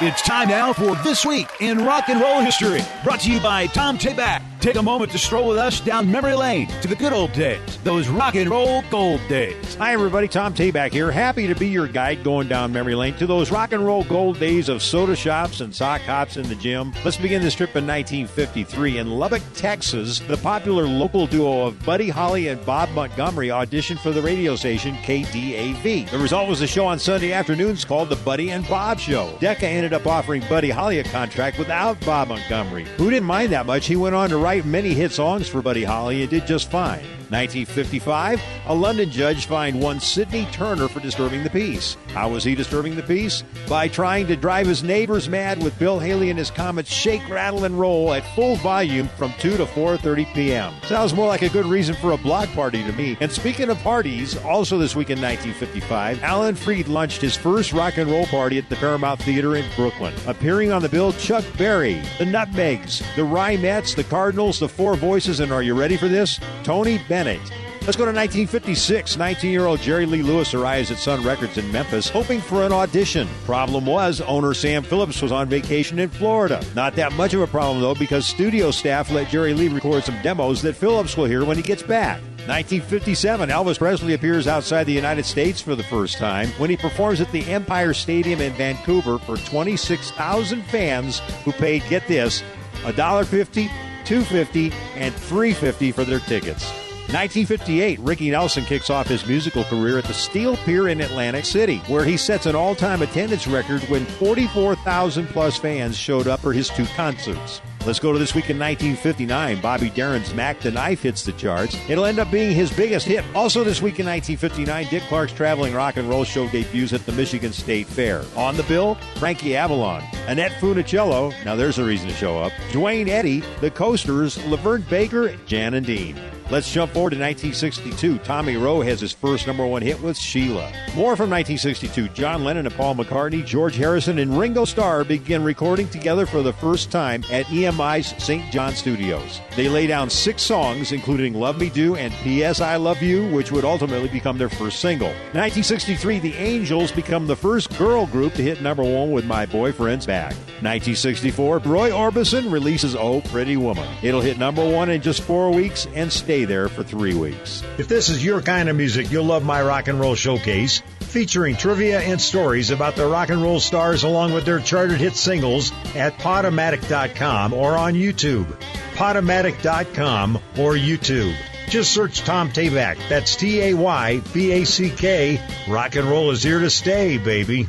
It's time now for This Week in Rock and Roll History, brought to you by Tom Tayback. Take a moment to stroll with us down memory lane to the good old days, those rock and roll gold days. Hi, everybody. Tom Tayback here. Happy to be your guide going down memory lane to those rock and roll gold days of soda shops and sock hops in the gym. Let's begin this trip in 1953. In Lubbock, Texas, the popular local duo of Buddy Holly and Bob Montgomery auditioned for the radio station KDAV. The result was a show on Sunday afternoons called The Buddy and Bob Show. Decca ended up offering Buddy Holly a contract without Bob Montgomery, who didn't mind that much. He went on to write many hit songs for Buddy Holly and did just fine. 1955, a London judge fined one Sidney Turner for disturbing the peace. How was he disturbing the peace? By trying to drive his neighbors mad with Bill Haley and his Comets Shake, Rattle, and Roll at full volume from 2 to 4:30 p.m. Sounds more like a good reason for a block party to me. And speaking of parties, also this week in 1955, Alan Freed launched his first rock and roll party at the Paramount Theater in Brooklyn. Appearing on the bill, Chuck Berry, the Nutmegs, the Rhymettes, the Cardinals, the Four Voices, and are you ready for this? Tony Bennett. Let's go to 1956. 19-year-old Jerry Lee Lewis arrives at Sun Records in Memphis, hoping for an audition. Problem was, owner Sam Phillips was on vacation in Florida. Not that much of a problem, though, because studio staff let Jerry Lee record some demos that Phillips will hear when he gets back. 1957, Elvis Presley appears outside the United States for the first time when he performs at the Empire Stadium in Vancouver for 26,000 fans who paid, get this, $1.50, $2.50, and $3.50 for their tickets. 1958, Ricky Nelson kicks off his musical career at the Steel Pier in Atlantic City, where he sets an all-time attendance record when 44,000-plus fans showed up for his two concerts. Let's go to this week in 1959. Bobby Darin's Mac the Knife hits the charts. It'll end up being his biggest hit. Also this week in 1959, Dick Clark's Traveling Rock and Roll Show debuts at the Michigan State Fair. On the bill, Frankie Avalon, Annette Funicello, now there's a reason to show up, Dwayne Eddy, The Coasters, Laverne Baker, Jan and Dean. Let's jump forward to 1962. Tommy Rowe has his first #1 hit with Sheila. More from 1962. John Lennon and Paul McCartney, George Harrison, and Ringo Starr begin recording together for the first time at EMI's St. John Studios. They lay down 6 songs, including Love Me Do and P.S. I Love You, which would ultimately become their first single. 1963, the Angels become the first girl group to hit #1 with My Boyfriend's Back. 1964, Roy Orbison releases Oh Pretty Woman. It'll hit #1 in just 4 weeks and stay there for 3 weeks. If this is your kind of music, you'll love my Rock and Roll Showcase, featuring trivia and stories about the rock and roll stars along with their charted hit singles at Podomatic.com or on YouTube. Podomatic.com or YouTube. Just search Tom Tayback. That's Tayback. Rock and roll is here to stay, baby.